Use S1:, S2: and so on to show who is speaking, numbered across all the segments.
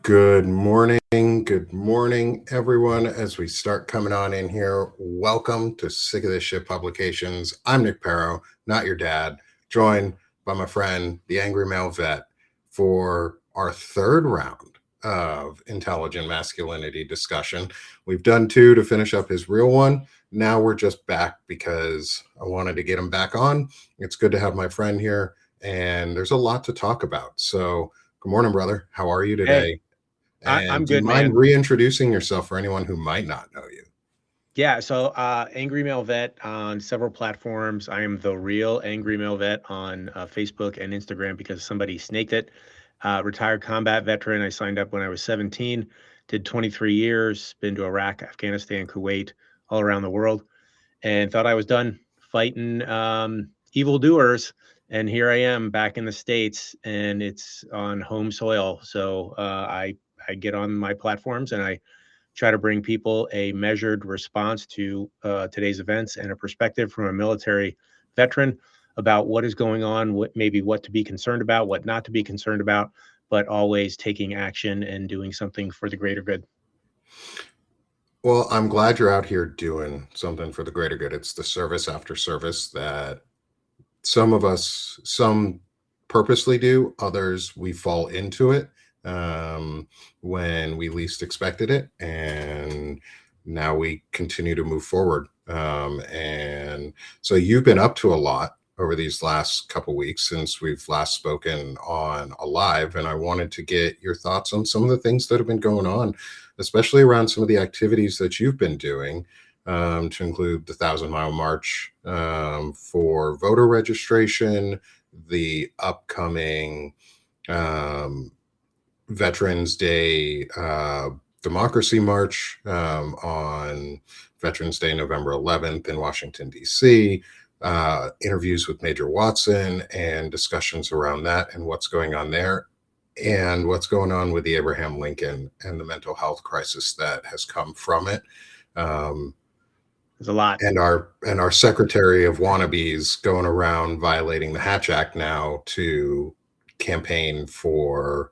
S1: Good morning, everyone. As we start coming on in here, welcome to Sick of This Shit Publications. I'm Nick Perro, not your dad, joined by my friend, the Angry Male Vet, for our third round of intelligent masculinity discussion. We've done two to finish up his real one. Now we're just back because I wanted to get him back on. It's good to have my friend here, and there's a lot to talk about. So, good morning, brother. How are you
S2: Hey,
S1: today?
S2: I'm
S1: And do you
S2: good,
S1: mind
S2: man.
S1: reintroducing yourself for anyone who might not know you?
S2: Yeah, so Angry Male Vet on several platforms. I am the real Angry Male Vet on Facebook and Instagram because somebody snaked it. Retired combat veteran. I signed up when I was 17, did 23 years, been to Iraq, Afghanistan, Kuwait, all around the world, and thought I was done fighting evildoers. And here I am back in the States, and it's on home soil. So I get on my platforms and I try to bring people a measured response to today's events and a perspective from a military veteran about what is going on, what to be concerned about, what not to be concerned about, but always taking action and doing something for the greater good.
S1: Well, I'm glad you're out here doing something for the greater good. It's the service after service that some purposely do, others we fall into it when we least expected it. And now we continue to move forward. And so you've been up to a lot over these last couple weeks since we've last spoken on a live, and I wanted to get your thoughts on some of the things that have been going on, especially around some of the activities that you've been doing, to include the 1,000 Mile March for voter registration, the upcoming Veterans Day Democracy March on Veterans Day, November 11th in Washington, D.C., interviews with Major Watson and discussions around that and what's going on there, and what's going on with the Abraham Lincoln and the mental health crisis that has come from it.
S2: There's a lot.
S1: And our secretary of wannabes going around violating the Hatch Act now to campaign for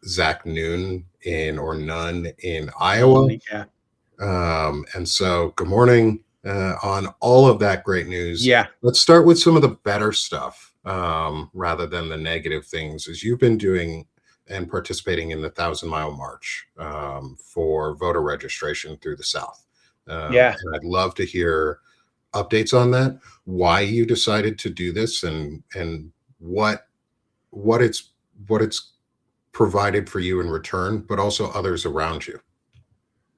S1: Zach Noon or Nunn in Iowa.
S2: Yeah.
S1: And so, good morning on all of that great news.
S2: Yeah.
S1: Let's start with some of the better stuff rather than the negative things, as you've been doing and participating in the 1,000 Mile March for voter registration through the South.
S2: Yeah.
S1: And I'd love to hear updates on that, why you decided to do this, and what it's provided for you in return, but also others around you.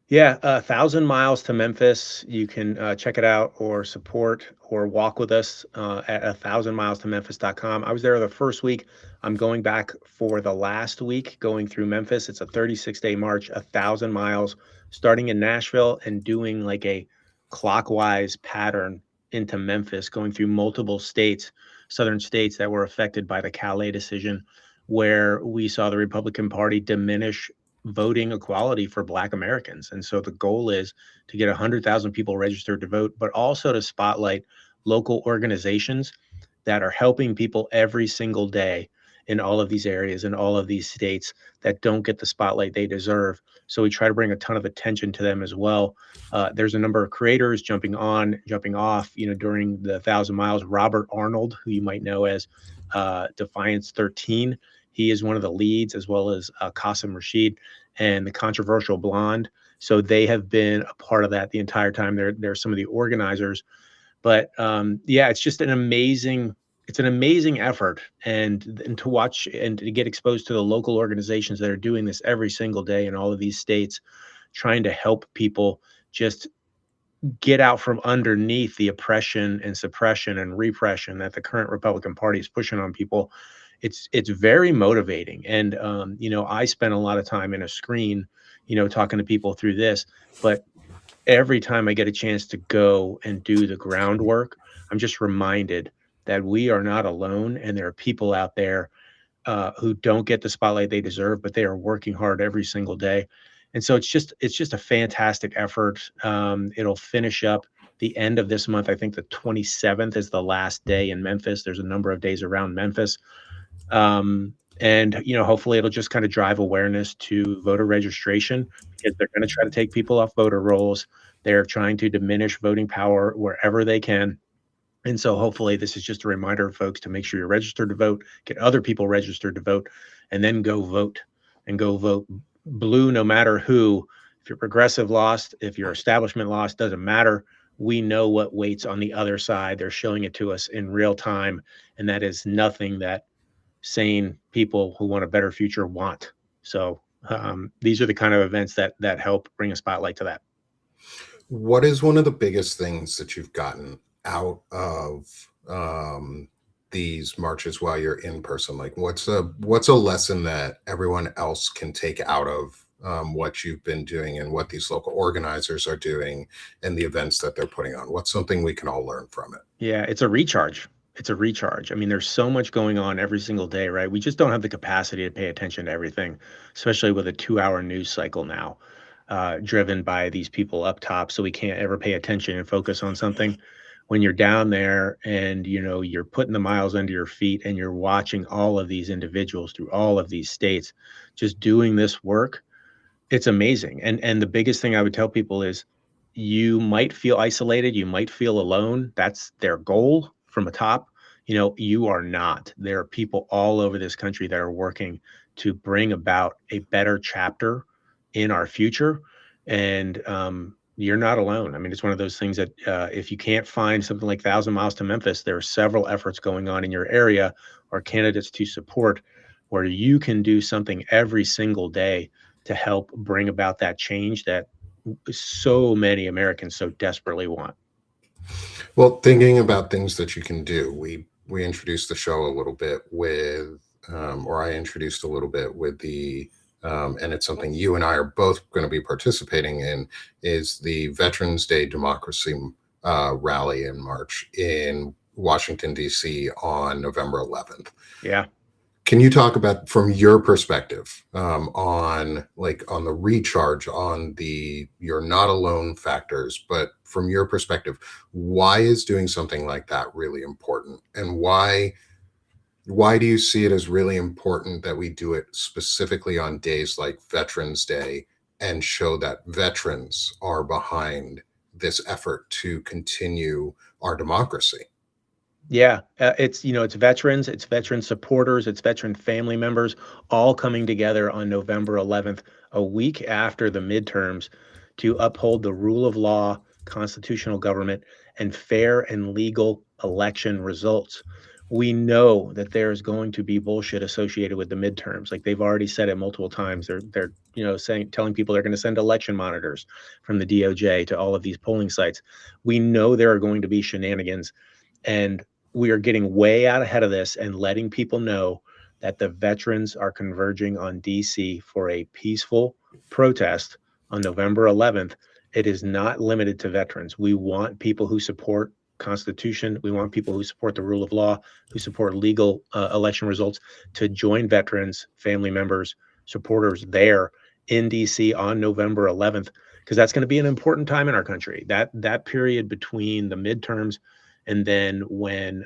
S2: Yeah, 1,000 miles to Memphis. You can check it out or support or walk with us at 1,000milestomemphis.com. I was there the first week. I'm going back for the last week going through Memphis. It's a 36-day march, 1,000 miles, starting in Nashville and doing like a clockwise pattern into Memphis, going through multiple states, southern states that were affected by the Calais decision, where we saw the Republican Party diminish voting equality for Black Americans. And so the goal is to get 100,000 people registered to vote, but also to spotlight local organizations that are helping people every single day in all of these areas, in all of these states that don't get the spotlight they deserve. So we try to bring a ton of attention to them as well. There's a number of creators jumping on, jumping off, during the 1,000 miles. Robert Arnold, who you might know as Defiance 13, he is one of the leads, as well as Qasim Rashid and the Controversial Blonde. So they have been a part of that the entire time. They're some of the organizers. But yeah, it's just an amazing effort, and to watch and to get exposed to the local organizations that are doing this every single day in all of these states, trying to help people just get out from underneath the oppression and suppression and repression that the current Republican Party is pushing on people. It's very motivating. And I spent a lot of time in a screen, talking to people through this, but every time I get a chance to go and do the groundwork, I'm just reminded that we are not alone, and there are people out there who don't get the spotlight they deserve, but they are working hard every single day. And so it's just a fantastic effort. It'll finish up the end of this month. I think the 27th is the last day in Memphis. There's a number of days around Memphis. And, hopefully it'll just kind of drive awareness to voter registration because they're going to try to take people off voter rolls. They're trying to diminish voting power wherever they can. And so hopefully this is just a reminder of folks to make sure you're registered to vote, get other people registered to vote, and then go vote and go vote blue no matter who. If you're progressive lost, if your establishment lost, doesn't matter. We know what waits on the other side. They're showing it to us in real time. And that is nothing that sane people who want a better future want. So these are the kind of events that help bring a spotlight to that.
S1: What is one of the biggest things that you've gotten out of these marches while you're in person? Like, what's a lesson that everyone else can take out of what you've been doing and what these local organizers are doing and the events that they're putting on? What's something we can all learn from it?
S2: Yeah, it's a recharge. It's a recharge. I mean, there's so much going on every single day, right? We just don't have the capacity to pay attention to everything, especially with a 2-hour news cycle now, driven by these people up top. So we can't ever pay attention and focus on something. When you're down there and you're putting the miles under your feet and you're watching all of these individuals through all of these states just doing this work, it's amazing. And the biggest thing I would tell people is you might feel isolated, you might feel alone. That's their goal from the top. You are not. There are people all over this country that are working to bring about a better chapter in our future. And you're not alone. I mean, it's one of those things that if you can't find something like 1,000 miles to Memphis, there are several efforts going on in your area or candidates to support where you can do something every single day to help bring about that change that so many Americans so desperately want.
S1: Well, thinking about things that you can do, we introduced the show a little bit with, or I introduced a little bit with and it's something you and I are both going to be participating in, is the Veterans Day Democracy rally and march in Washington, D.C. on November 11th.
S2: Yeah.
S1: Can you talk about, from your perspective, on the recharge, on the you're not alone factors, but from your perspective, why is doing something like that really important, and why do you see it as really important that we do it specifically on days like Veterans Day and show that veterans are behind this effort to continue our democracy?
S2: Yeah, it's veterans, it's veteran supporters, it's veteran family members all coming together on November 11th, a week after the midterms, to uphold the rule of law, constitutional government, and fair and legal election results. We know that there's going to be bullshit associated with the midterms. Like they've already said it multiple times. They're telling people they're going to send election monitors from the DOJ to all of these polling sites. We know there are going to be shenanigans, and we are getting way out ahead of this and letting people know that the veterans are converging on DC for a peaceful protest on November 11th. It is not limited to veterans. We want people who support Constitution. We want people who support the rule of law, who support legal election results, to join veterans, family members, supporters there in DC on November 11th, because that's going to be an important time in our country. That period between the midterms and then when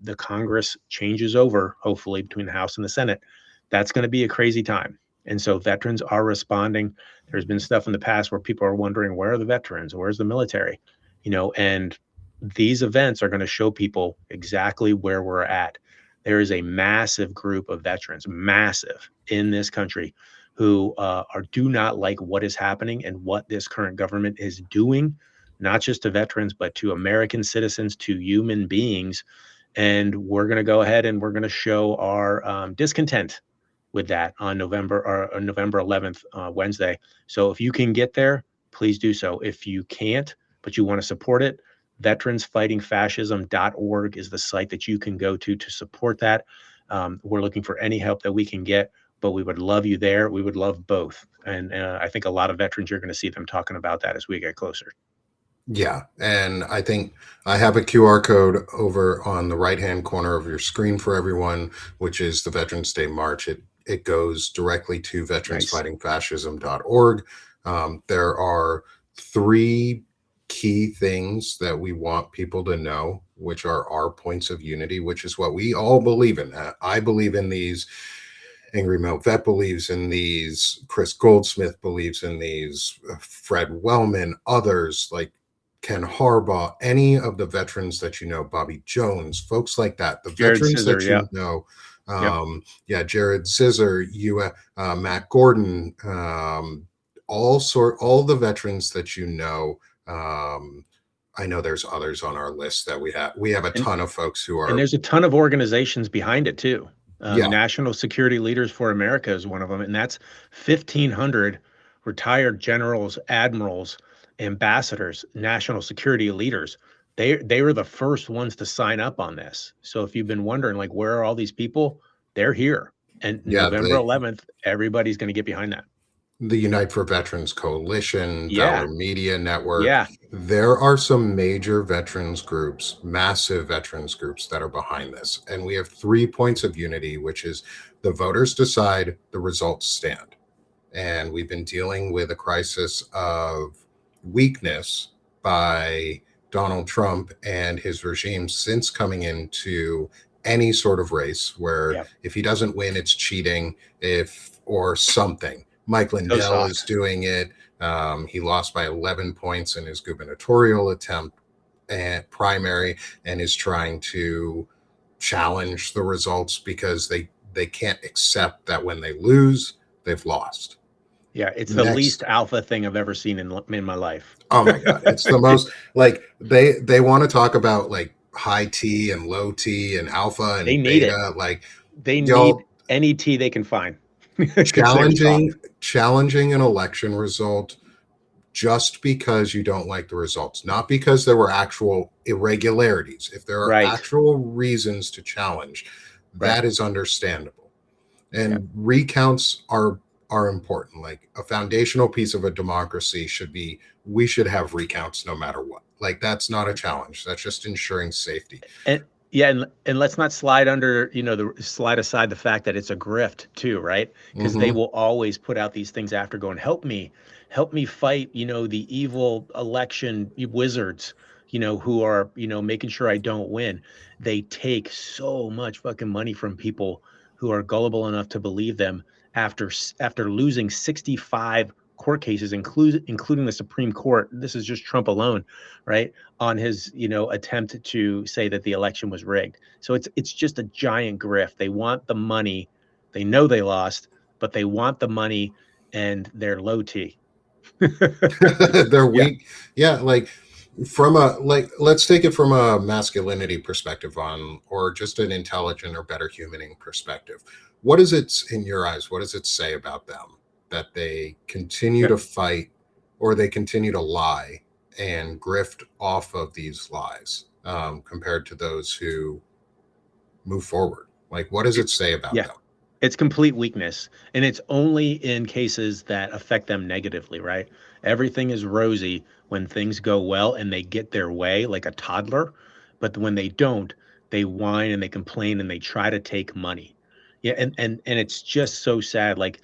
S2: the Congress changes over, hopefully between the House and the Senate, that's going to be a crazy time. And so veterans are responding. There's been stuff in the past where people are wondering, where are the veterans? Where's the military? And these events are going to show people exactly where we're at. There is a massive group of veterans, massive, in this country who do not like what is happening and what this current government is doing, not just to veterans, but to American citizens, to human beings. And we're going to go ahead and we're going to show our discontent with that on November 11th, Wednesday. So if you can get there, please do so. If you can't, but you want to support it, veteransfightingfascism.org is the site that you can go to support that. We're looking for any help that we can get, but we would love you there. We would love both. And I think a lot of veterans, you're going to see them talking about that as we get closer.
S1: Yeah, and I think I have a QR code over on the right-hand corner of your screen for everyone, which is the Veterans Day March. It goes directly to
S2: Nice.
S1: veteransfightingfascism.org. There are 3 key things that we want people to know, which are our points of unity, which is what we all believe in. I believe in these. Angry Male Vet believes in these. Chris Goldsmith believes in these. Fred Wellman, others like Ken Harbaugh, any of the veterans that you know, Bobby Jones, folks like that, the
S2: Jared
S1: veterans
S2: Scissor,
S1: that
S2: yeah,
S1: you know,
S2: yeah.
S1: yeah, Jared Scissor, Matt Gordon, all the veterans that you know. I know there's others on our list that we have. We have a
S2: And
S1: ton of folks who
S2: and
S1: are,
S2: there's a ton of organizations behind it too.
S1: yeah,
S2: National Security Leaders for America is one of them, and that's 1,500 retired generals, admirals, ambassadors, national security leaders. They were the first ones to sign up on this. So if you've been wondering, like, where are all these people? They're here. And
S1: yeah,
S2: November 11th, everybody's going to get behind that.
S1: the Unite for Veterans Coalition,
S2: Yeah,
S1: Valor Media Network.
S2: yeah,
S1: There are some major veterans groups, massive veterans groups that are behind this. And we have 3 points of unity, which is the voters decide, the results stand. And we've been dealing with a crisis of weakness by Donald Trump and his regime since coming into any sort of race where
S2: yeah.
S1: if he doesn't win, it's cheating, if or something. Mike
S2: So
S1: Lindell is
S2: soft.
S1: doing it. He lost by 11 points in his gubernatorial attempt and primary, and is trying to challenge the results because they can't accept that when they lose, they've lost.
S2: Yeah, it's the least
S1: Next,
S2: alpha thing I've ever seen in my life.
S1: oh my God, it's the most like they want to talk about like high T and low T and alpha
S2: They
S1: and
S2: need it.
S1: beta, like
S2: They need
S1: y'all
S2: any tea they can find because they're soft.
S1: challenging an election result just because you don't like the results, not because there were actual irregularities. If there are
S2: Right,
S1: actual reasons to challenge,
S2: right.
S1: that is understandable.
S2: Yeah.
S1: And recounts are important. Like a foundational piece of a democracy should be, we should have recounts no matter what. Like that's not a challenge. That's just ensuring safety.
S2: And yeah, and let's not slide under, the slide aside the fact that it's a grift too, right? Because they
S1: Hmm.
S2: will always put out these things after going, help me fight, the evil election wizards, who are, making sure I don't win. They take so much fucking money from people who are gullible enough to believe them after losing 65 court cases, including the Supreme Court. This is just Trump alone, right? On his, attempt to say that the election was rigged. So it's just a giant grift. They want the money. They know they lost, but they want the money and they're low T.
S1: They're
S2: Yeah.
S1: weak. Yeah, like from a like let's take it from a masculinity perspective on, or just an intelligent or better humaning perspective. What is it in your eyes? What does it say about them that they continue
S2: Yeah.
S1: to fight or they continue to lie and grift off of these lies, compared to those who move forward? Like, what does it say about
S2: Yeah.
S1: them?
S2: It's complete weakness. And it's only in cases that affect them negatively, right? Everything is rosy when things go well and they get their way like a toddler. But when they don't, they whine and they complain and they try to take money. Yeah. And it's just so sad. Like,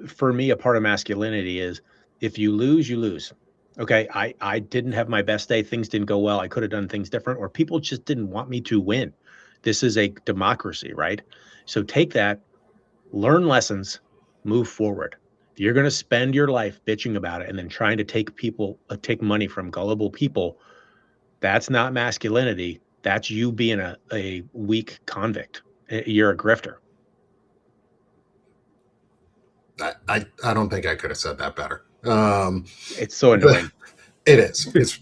S2: for me, a part of masculinity is if you lose, you lose. Okay. I didn't have my best day. Things didn't go well. I could have done things different, or people just didn't want me to win. This is a democracy, right? So take that, learn lessons, move forward. If you're going to spend your life bitching about it and then trying to take money from gullible people, that's not masculinity. That's you being a weak convict. You're a grifter.
S1: I don't think I could have said that better.
S2: It's so
S1: The,
S2: annoying.
S1: it is.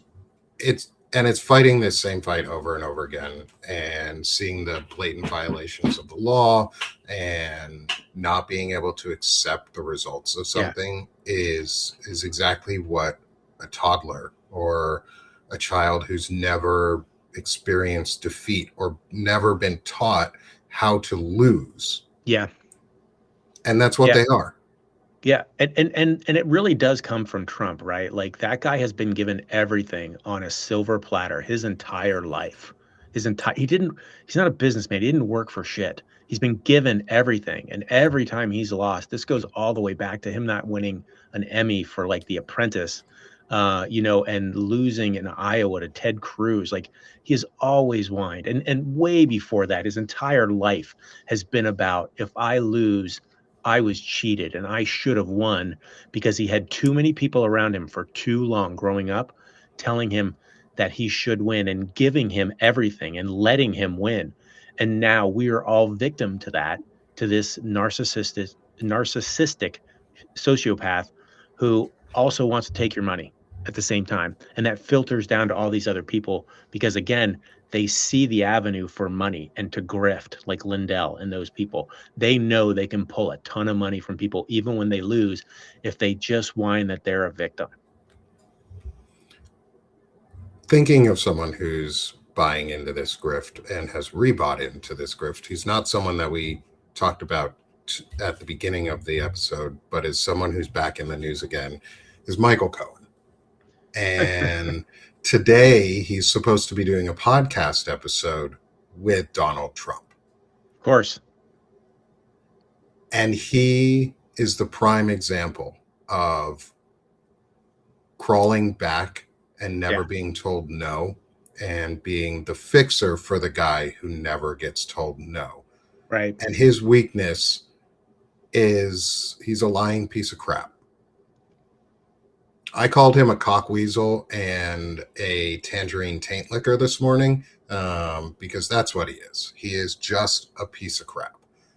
S1: It's fighting this same fight over and over again, and seeing the blatant violations of the law and not being able to accept the results of
S2: Yeah.
S1: something is exactly what a toddler or a child who's never experienced defeat or never been taught how to lose,
S2: Yeah.
S1: and that's what
S2: Yeah.
S1: they are.
S2: Yeah, and it really does come from Trump, right? Like that guy has been given everything on a silver platter his entire life. He's not a businessman. He didn't work for shit. He's been given everything. And every time he's lost, this goes all the way back to him not winning an Emmy for like The Apprentice. and losing in Iowa to Ted Cruz. Like, he has always whined. And way before that, his entire life has been about, if I lose, I was cheated and I should have won, because he had too many people around him for too long growing up telling him that he should win and giving him everything and letting him win. And now we are all victim to that, to this narcissistic sociopath who also wants to take your money at the same time. And that filters down to all these other people because, again, they see the avenue for money and to grift, like Lindell and those people. They know they can pull a ton of money from people even when they lose, if they just whine that they're a victim.
S1: Thinking of someone who's buying into this grift and has rebought into this grift, he's not someone that we talked about at the beginning of the episode, but is someone who's back in the news again, is Michael Cohen. And today he's supposed to be doing a podcast episode with Donald Trump.
S2: Of course.
S1: And he is the prime example of crawling back and never being told no, and being the fixer for the guy who never gets told no.
S2: Right.
S1: And his weakness is he's a lying piece of crap. I called him a cockweasel and a tangerine taint licker this morning, because that's what he is. He is just a piece of crap.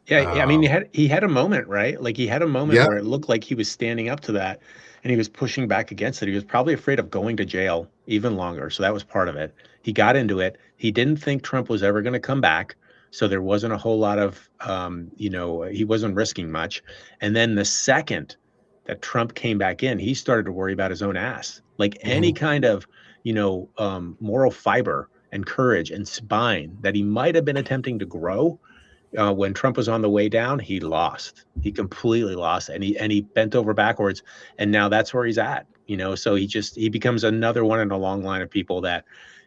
S2: Yeah, I mean, he had a moment, right? Like, he had a moment
S1: Yeah.
S2: where it looked like he was standing up to that and he was pushing back against it. He was probably afraid of going to jail even longer. So that was part of it. He got into it. He didn't think Trump was ever going to come back. So there wasn't a whole lot of, he wasn't risking much. And then the second that Trump came back in, he started to worry about his own ass. Like, any kind of, moral fiber and courage and spine that he might have been attempting to grow, when Trump was on the way down, he lost. He completely lost, and he bent over backwards, and now that's where he's at. So he becomes another one in a long line of people that,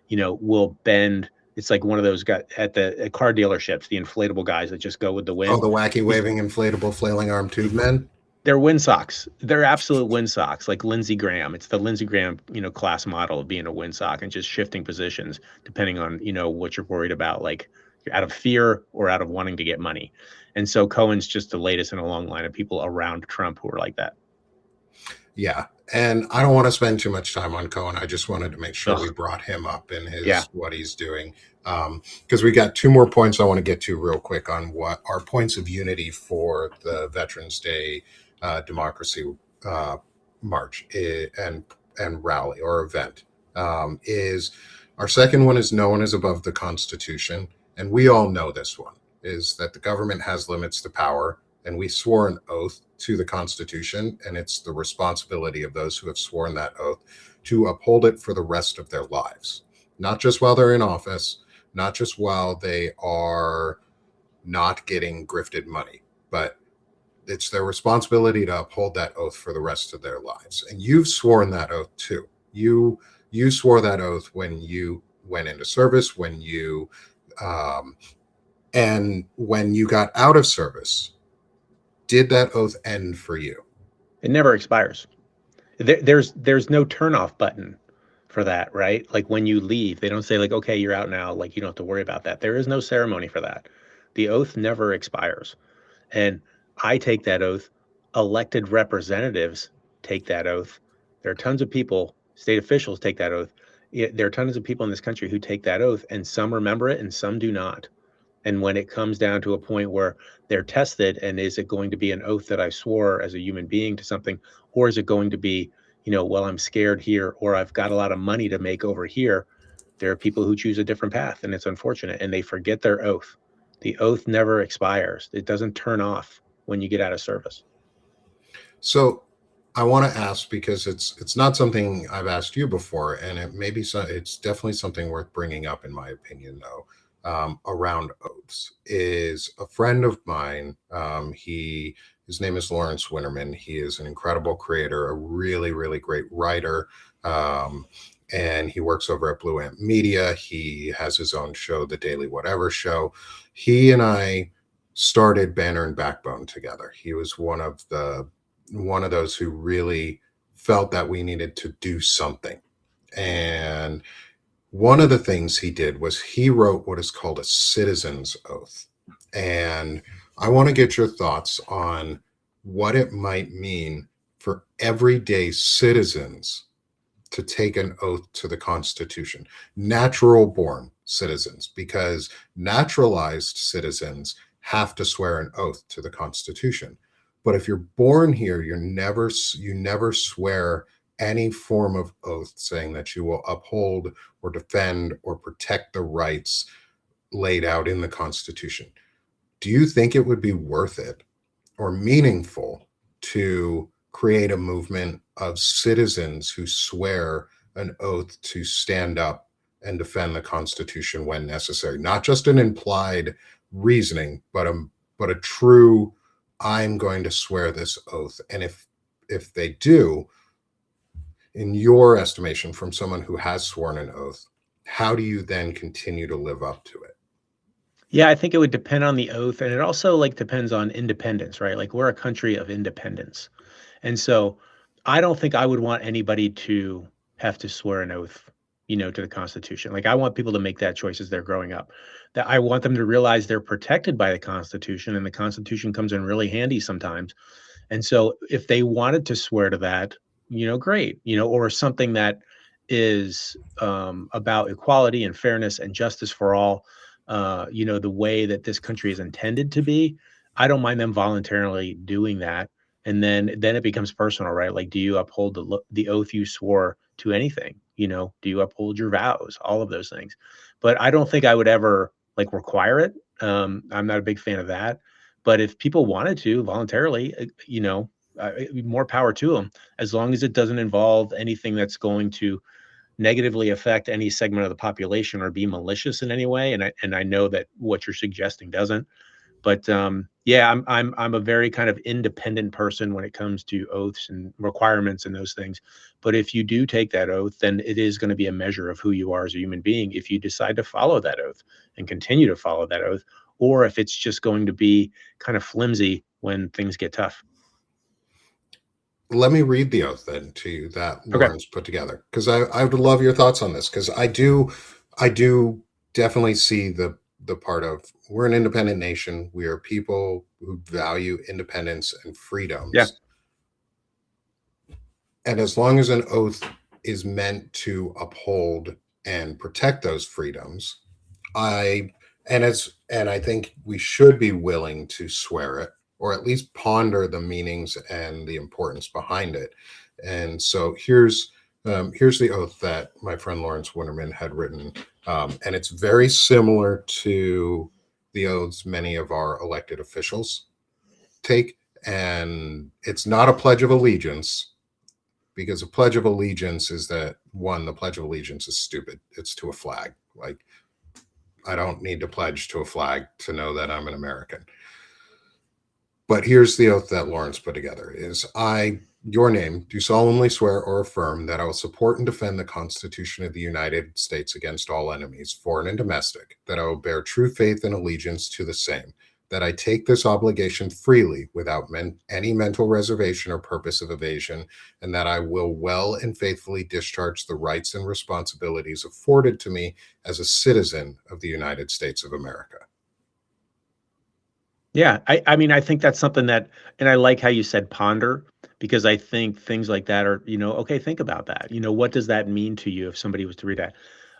S2: will bend. It's like one of those guys at car dealerships, the inflatable guys that just go with the wind.
S1: Oh, the wacky waving inflatable flailing arm tube men.
S2: They're wind socks. They're absolute wind socks, like Lindsey Graham. It's the Lindsey Graham, class model of being a wind sock and just shifting positions depending on, what you're worried about, like out of fear or out of wanting to get money. And so Cohen's just the latest in a long line of people around Trump who are like that.
S1: Yeah. And I don't want to spend too much time on Cohen. I just wanted to make sure we brought him up in what he's doing. Because we got two more points I want to get to real quick on what our points of unity for the Veterans Day democracy march and rally or event is. Our second one is no one is above the Constitution. And we all know this one, is that the government has limits to power. And we swore an oath to the Constitution, and it's the responsibility of those who have sworn that oath to uphold it for the rest of their lives, not just while they're in office, not just while they are not getting grifted money, but it's their responsibility to uphold that oath for the rest of their lives. And you've sworn that oath too. You swore that oath when you went into service, when you and when you got out of service. Did that oath end for you?
S2: It never expires. There's no turnoff button for that, right? Like, when you leave, they don't say, like, okay, you're out now, like, you don't have to worry about that. There is no ceremony for that. The oath never expires. And I take that oath. Elected representatives take that oath. There are tons of people, state officials take that oath. There are tons of people in this country who take that oath, and some remember it and some do not. And when it comes down to a point where they're tested, and is it going to be an oath that I swore as a human being to something, or is it going to be, well, I'm scared here, or I've got a lot of money to make over here? There are people who choose a different path, and it's unfortunate, and they forget their oath. The oath never expires. It doesn't turn off when you get out of service.
S1: So I want to ask, because it's not something I've asked you before, and it's definitely something worth bringing up, in my opinion, though. Around oaths, is a friend of mine. His name is Lawrence Winterman. He is an incredible creator, a really, really great writer. And he works over at Blue Ant Media. He has his own show, The Daily Whatever Show. He and I started Banner and Backbone together. He was one of those who really felt that we needed to do something. And one of the things he did was he wrote what is called a citizen's oath. And I want to get your thoughts on what it might mean for everyday citizens to take an oath to the Constitution, natural born citizens, because naturalized citizens have to swear an oath to the Constitution. But if you're born here, you never swear any form of oath saying that you will uphold or defend or protect the rights laid out in the Constitution. Do you think it would be worth it or meaningful to create a movement of citizens who swear an oath to stand up and defend the Constitution when necessary? Not just an implied reasoning, but a true, I'm going to swear this oath. And if they do, in your estimation, from someone who has sworn an oath, how do you then continue to live up to it?
S2: Yeah, I think it would depend on the oath, and it also like depends on independence, right? Like we're a country of independence. And so I don't think I would want anybody to have to swear an oath, to the Constitution. Like I want people to make that choice as they're growing up. That I want them to realize they're protected by the Constitution, and the Constitution comes in really handy sometimes. And so if they wanted to swear to that, great, or something that is about equality and fairness and justice for all, the way that this country is intended to be, I don't mind them voluntarily doing that. And then it becomes personal, right? Like, do you uphold the oath you swore to anything? Do you uphold your vows? All of those things. But I don't think I would ever like require it. I'm not a big fan of that. But if people wanted to voluntarily, more power to them, as long as it doesn't involve anything that's going to negatively affect any segment of the population or be malicious in any way. And I know that what you're suggesting doesn't. But yeah, I'm a very kind of independent person when it comes to oaths and requirements and those things. But if you do take that oath, then it is going to be a measure of who you are as a human being if you decide to follow that oath and continue to follow that oath, or if it's just going to be kind of flimsy when things get tough.
S1: Let me read the oath then to you that
S2: Okay.
S1: Lawrence put together, because I would love your thoughts on this, because I do definitely see the part of we're an independent nation. We are people who value independence and
S2: Yeah.
S1: freedoms. And as long as an oath is meant to uphold and protect those freedoms, I and I think we should be willing to swear it or at least ponder the meanings and the importance behind it. And so here's the oath that my friend Lawrence Winterman had written, and it's very similar to the oaths many of our elected officials take. And it's not a pledge of allegiance, because a pledge of allegiance is that one, the pledge of allegiance is stupid. It's to a flag. Like, I don't need to pledge to a flag to know that I'm an American. But here's the oath that Lawrence put together is I, your name, do solemnly swear or affirm that I will support and defend the Constitution of the United States against all enemies, foreign and domestic, that I will bear true faith and allegiance to the same, that I take this obligation freely without any mental reservation or purpose of evasion, and that I will well and faithfully discharge the rights and responsibilities afforded to me as a citizen of the United States of America.
S2: Yeah, I mean, I think that's something that, and I like how you said ponder, because I think things like that are, okay, think about that. What does that mean to you if somebody was to read that?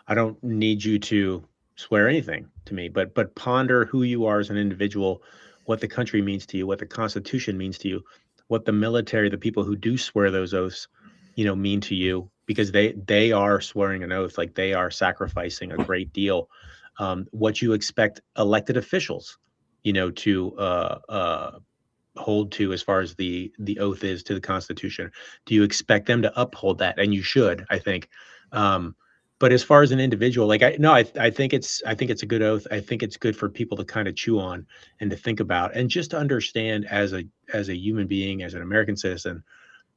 S2: I don't need you to swear anything to me, but ponder who you are as an individual, what the country means to you, what the Constitution means to you, what the military, the people who do swear those oaths, mean to you, because they are swearing an oath, like they are sacrificing a great deal. What you expect elected officials to hold to as far as the oath is to the Constitution. Do you expect them to uphold that? And you should, I think. Um, but as far as an individual, like I think it's a good oath. I think it's good for people to kind of chew on and to think about and just to understand as a human being, as an American citizen,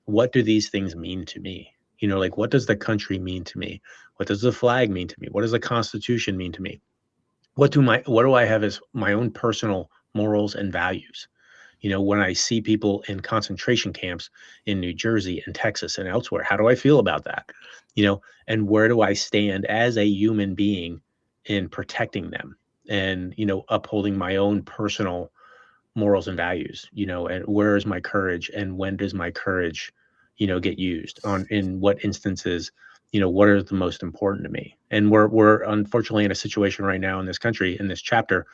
S2: what do these things mean to me? Like what does the country mean to me? What does the flag mean to me? What does the Constitution mean to me? What do I have as my own personal morals and values? When I see people in concentration camps in New Jersey and Texas and elsewhere, how do I feel about that? And where do I stand as a human being in protecting them and, upholding my own personal morals and values, and where is my courage and when does my courage, get used on in what instances, what are the most important to me? And we're unfortunately in a situation right now in this country, in this chapter,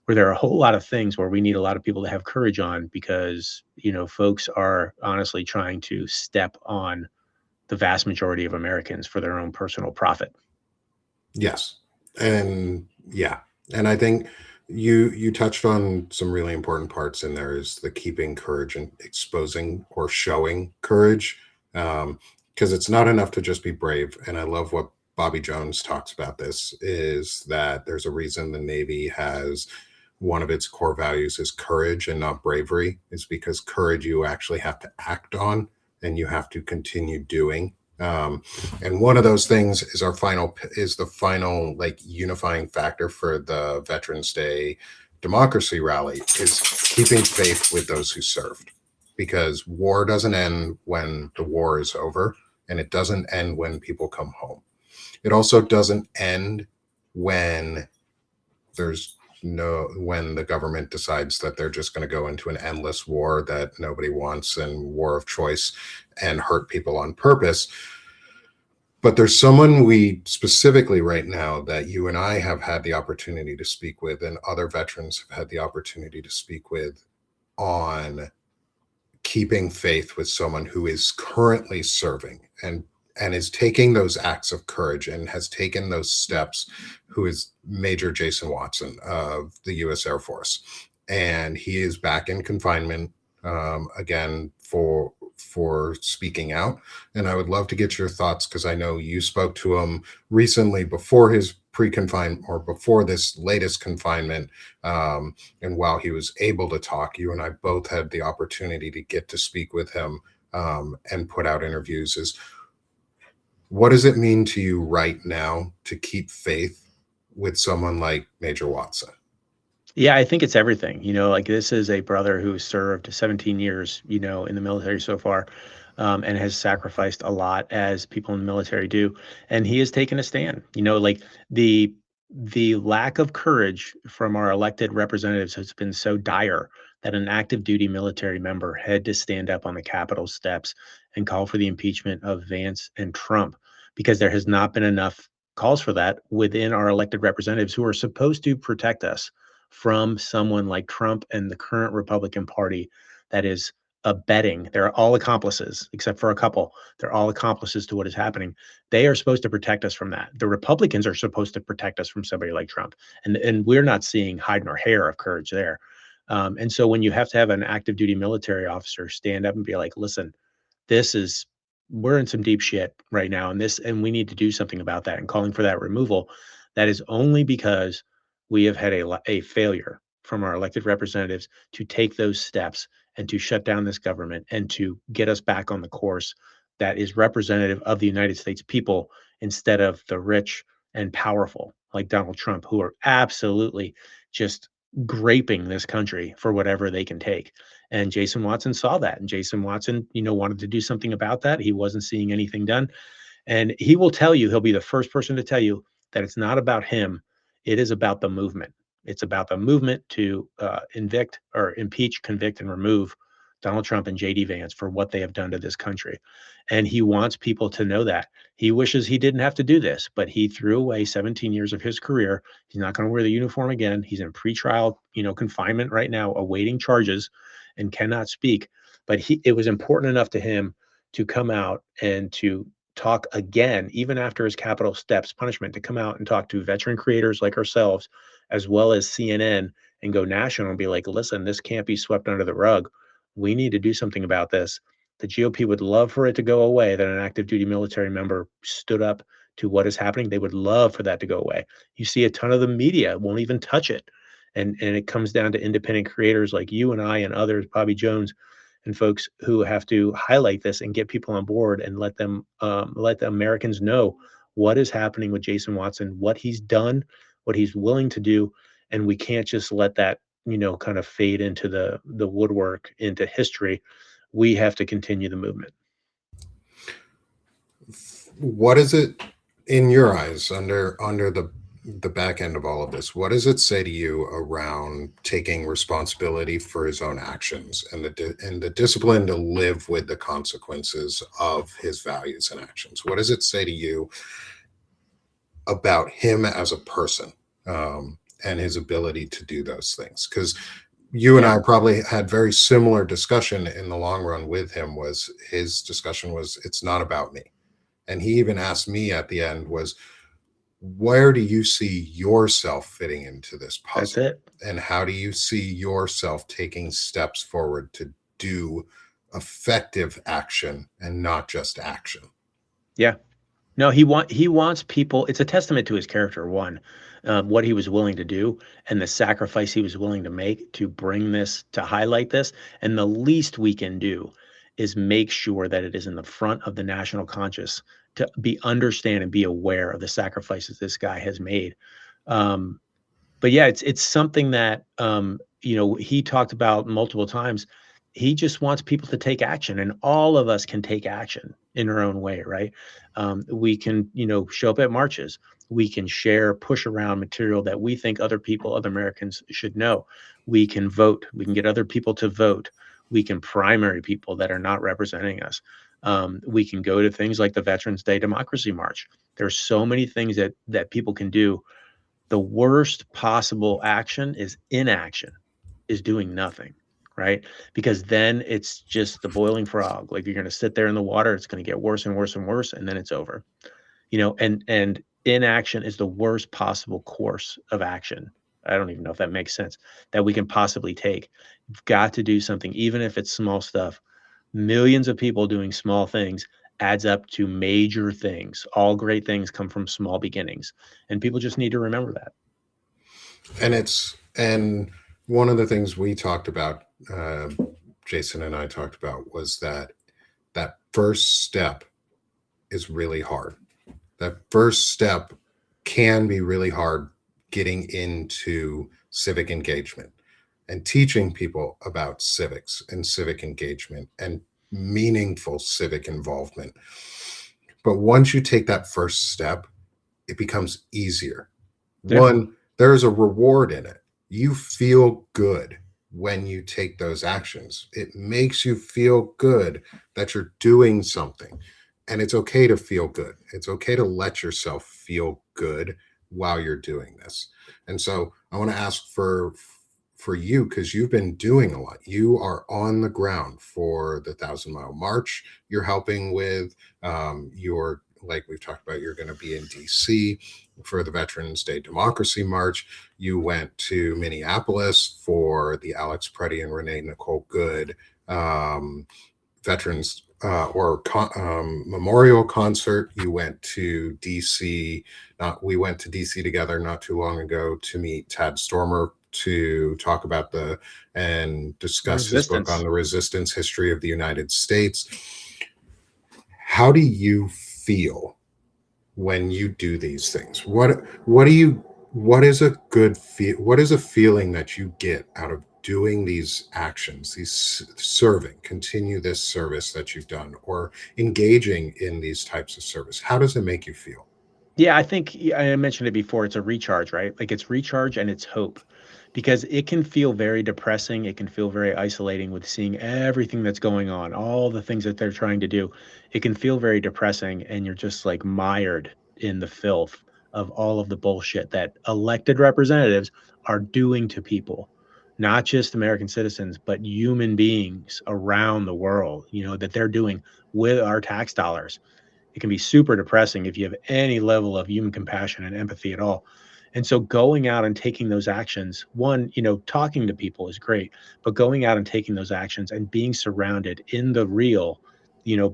S2: where there are a whole lot of things where we need a lot of people to have courage on because, folks are honestly trying to step on the vast majority of Americans for their own personal profit.
S1: Yes. And yeah. And I think you touched on some really important parts in there is the keeping courage and exposing or showing courage. Because it's not enough to just be brave. And I love what Bobby Jones talks about this is that there's a reason the Navy has one of its core values is courage and not bravery, is because courage you actually have to act on and you have to continue doing. And one of those things is the final like unifying factor for the Veterans Day democracy rally is keeping faith with those who served, because war doesn't end when the war is over, and it doesn't end when people come home. It also doesn't end when there's no when the government decides that they're just going to go into an endless war that nobody wants and war of choice and hurt people on purpose. But there's someone we specifically right now that you and I have had the opportunity to speak with, and other veterans have had the opportunity to speak with, on keeping faith with someone who is currently serving and is taking those acts of courage and has taken those steps, who is Major Jason Watson of the U.S. Air Force. And he is back in confinement again for speaking out. And I would love to get your thoughts, because I know you spoke to him recently before his pre-confinement or before this latest confinement. And while he was able to talk, you and I both had the opportunity to get to speak with him and put out interviews. Is what does it mean to you right now to keep faith with someone like Major Watson?
S2: Yeah, I think it's everything. Like this is a brother who served 17 years, in the military so far, and has sacrificed a lot as people in the military do. And he has taken a stand. Like the the lack of courage from our elected representatives has been so dire that an active duty military member had to stand up on the Capitol steps and call for the impeachment of Vance and Trump because there has not been enough calls for that within our elected representatives who are supposed to protect us from someone like Trump and the current Republican Party that is abetting. They're all accomplices, except for a couple. They're all accomplices to what is happening. They are supposed to protect us from that. The Republicans are supposed to protect us from somebody like Trump, and we're not seeing hide nor hair of courage there. And so when you have to have an active duty military officer stand up and be like, "Listen, this is we're in some deep shit right now, and we need to do something about that," and calling for that removal, that is only because we have had a failure from our elected representatives to take those steps and to shut down this government and to get us back on the course that is representative of the United States people instead of the rich and powerful like Donald Trump, who are absolutely just graping this country for whatever they can take. And Jason Watson saw that. And Jason Watson, wanted to do something about that. He wasn't seeing anything done. And he will tell you, he'll be the first person to tell you that it's not about him. It is about the movement. It's about the movement to evict or impeach, convict, and remove Donald Trump and JD Vance for what they have done to this country. And he wants people to know that. He wishes he didn't have to do this, but he threw away 17 years of his career. He's not going to wear the uniform again. He's in pretrial, confinement right now, awaiting charges and cannot speak. But it was important enough to him to come out and to talk again, even after his capital steps punishment, to come out and talk to veteran creators like ourselves, as well as CNN, and go national and be like, listen, this can't be swept under the rug. We need to do something about this. The GOP would love for it to go away, that an active duty military member stood up to what is happening. They would love for that to go away. You see a ton of the media won't even touch it. And it comes down to independent creators like you and I and others, Bobby Jones, and folks who have to highlight this and get people on board and let the Americans know what is happening with Jason Watson, what he's done, what he's willing to do, and we can't just let that kind of fade into the woodwork, into history, we have to continue the movement.
S1: What is it in your eyes under the back end of all of this? What does it say to you around taking responsibility for his own actions and the discipline to live with the consequences of his values and actions? What does it say to you about him as a person, and his ability to do those things? Because you and
S2: Yeah,
S1: I probably had very similar discussion in the long run with him. Was his discussion was, it's not about me. And he even asked me at the end was, where do you see yourself fitting into this
S2: that's
S1: puzzle?
S2: it.
S1: And how do you see yourself taking steps forward to do effective action and not just action?
S2: Yeah. No, he wants people. It's a testament to his character, one, what he was willing to do and the sacrifice he was willing to make to bring this, to highlight this. And the least we can do is make sure that it is in the front of the national conscious, to be understand and be aware of the sacrifices this guy has made. Um, but yeah, it's something that, he talked about multiple times. He just wants people to take action, and all of us can take action in our own way, right? We can, show up at marches. We can share push around material that we think other people, other Americans should know. We can vote. We can get other people to vote. We can primary people that are not representing us. We can go to things like the Veterans Day Democracy March. There's so many things that people can do. The worst possible action is inaction, is doing nothing, right? Because then it's just the boiling frog. Like, you're going to sit there in the water, it's going to get worse and worse and worse, and then it's over. And inaction is the worst possible course of action. I don't even know if that makes sense, that we can possibly take. You've got to do something, even if it's small stuff. Millions of people doing small things adds up to major things. All great things come from small beginnings, and people just need to remember that.
S1: And one of the things we talked about, Jason and I talked about, was that first step is really hard. That first step can be really hard, getting into civic engagement and teaching people about civics and civic engagement and meaningful civic involvement. But once you take that first step, it becomes easier.
S2: Yeah.
S1: One, there's a reward in it. You feel good when you take those actions. It makes you feel good that you're doing something. And it's okay to feel good. It's okay to let yourself feel good while you're doing this. And so I want to ask for you, because you've been doing a lot. You are on the ground for the 1,000 Mile March. You're helping with, your, like we've talked about, you're going to be in DC for the Veterans Day Democracy March. You went to Minneapolis for the Alex Preddy and Renee Nicole Good, veterans, memorial concert. You went to DC. We went to DC together not too long ago to meet Tad Stormer to talk about and discuss his book on
S2: Resistance.
S1: the resistance history of the United States. How do you feel when you do these things? What is a good feel? What is a feeling that you get out of doing these actions, these continue this service that you've done, or engaging in these types of service? How does it make you feel?
S2: Yeah, I think I mentioned it before. It's a recharge, right? Like, it's recharge and it's hope, because it can feel very depressing. It can feel very isolating with seeing everything that's going on, all the things that they're trying to do. It can feel very depressing, and you're just like mired in the filth of all of the bullshit that elected representatives are doing to people, not just American citizens, but human beings around the world, that they're doing with our tax dollars. It can be super depressing if you have any level of human compassion and empathy at all. And so going out and taking those actions, one, talking to people is great, but going out and taking those actions and being surrounded in the real,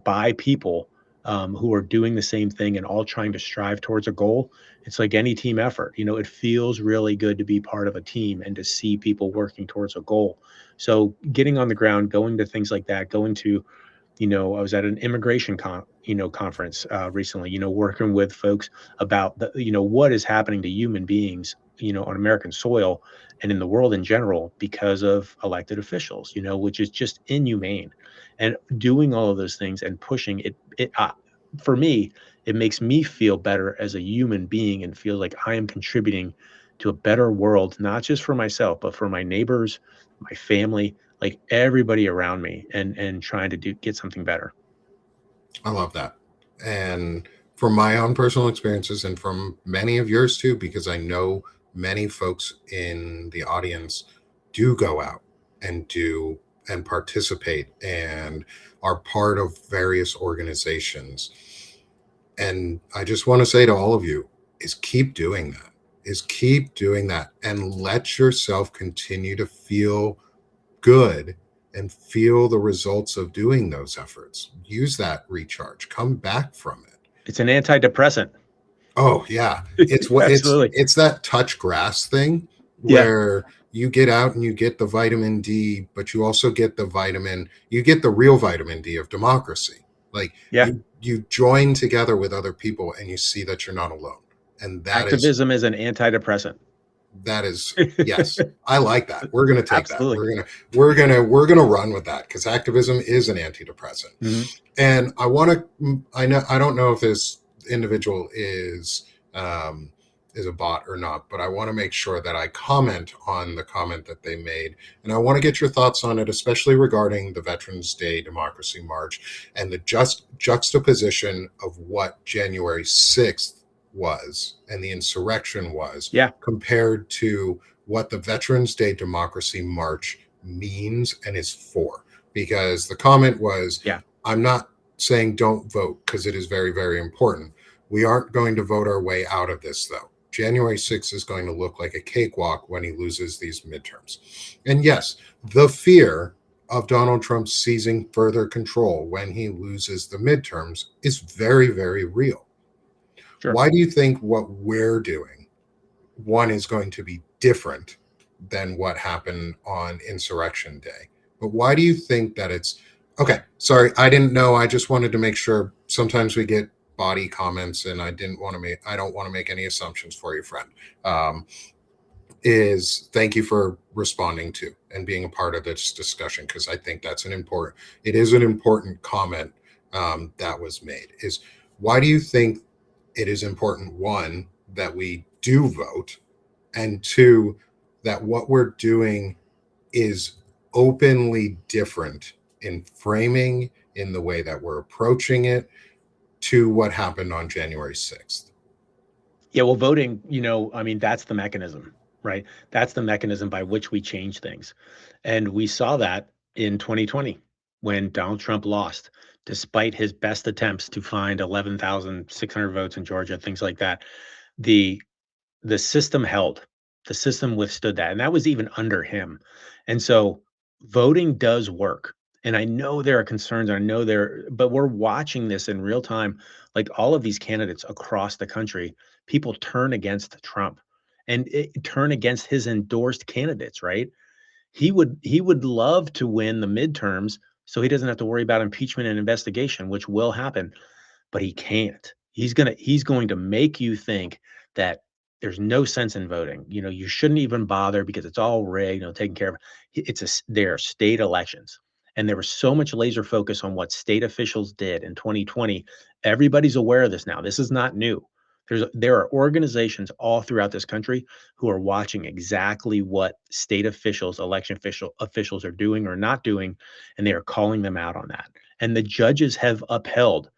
S2: by people, who are doing the same thing and all trying to strive towards a goal. It's like any team effort. It feels really good to be part of a team and to see people working towards a goal. So getting on the ground, going to things like that, going to, I was at an immigration conference recently, working with folks about what is happening to human beings on American soil and in the world in general because of elected officials, which is just inhumane. And doing all of those things and pushing for me, it makes me feel better as a human being and feel like I am contributing to a better world, not just for myself, but for my neighbors, my family, like everybody around me, and trying to get something better.
S1: I love that. And from my own personal experiences and from many of yours too, because I know many folks in the audience do go out and do and participate and are part of various organizations. And I just want to say to all of you is keep doing that. Is keep doing that and let yourself continue to feel good and feel the results of doing those efforts. Use that recharge. Come back from it.
S2: It's an antidepressant.
S1: Oh yeah.
S2: Absolutely.
S1: It's that touch grass thing
S2: Yeah.
S1: where you get out and you get the vitamin D, but you also get you get the real vitamin D of democracy. Like
S2: Yeah.
S1: you join together with other people and you see that you're not alone. And
S2: Activism is an antidepressant.
S1: that is yes, I like that. We're going to take that.
S2: Absolutely.
S1: We're going to run with that because activism is an antidepressant.
S2: Mhm.
S1: And I don't know if this individual is a bot or not, but I want to make sure that I comment on the comment that they made, and I want to get your thoughts on it, especially regarding the Veterans Day Democracy March and the juxtaposition of what January 6th was and the insurrection was
S2: Yeah.
S1: compared to what the Veterans Day Democracy March means and is for. Because the comment was,
S2: Yeah.
S1: I'm not saying don't vote because it is very, very important. We aren't going to vote our way out of this, though. January 6th is going to look like a cakewalk when he loses these midterms. And yes, the fear of Donald Trump seizing further control when he loses the midterms is very, very real.
S2: Sure.
S1: Why do you think what we're doing, one, is going to be different than what happened on Insurrection Day? But why do you think that it's okay? Sorry, I didn't know. I just wanted to make sure. Sometimes we get body comments, and I don't want to make any assumptions for you, friend. Um, is thank you for responding to and being a part of this discussion because I think it is an important comment that was made. Is why do you think it is important, one, that we do vote, and two, that what we're doing is openly different in framing, in the way that we're approaching it, to what happened on January 6th?
S2: Yeah, well, voting, I mean, that's the mechanism, right? That's the mechanism by which we change things. And we saw that in 2020 when Donald Trump lost, despite his best attempts to find 11,600 votes in Georgia, things like that. The the system held. The system withstood that, and that was even under him. And so voting does work. And I know there are concerns. I know but we're watching this in real time. Like all of these candidates across the country, people turn against Trump and turn against his endorsed candidates, right? He would love to win the midterms so he doesn't have to worry about impeachment and investigation, which will happen, but he can't. He's going to make you think that there's no sense in voting. You shouldn't even bother because it's all rigged, taken care of. They are state elections. And there was so much laser focus on what state officials did in 2020. Everybody's aware of this now. This is not new. There are organizations all throughout this country who are watching exactly what state officials, officials are doing or not doing, and they are calling them out on that. And the judges have held,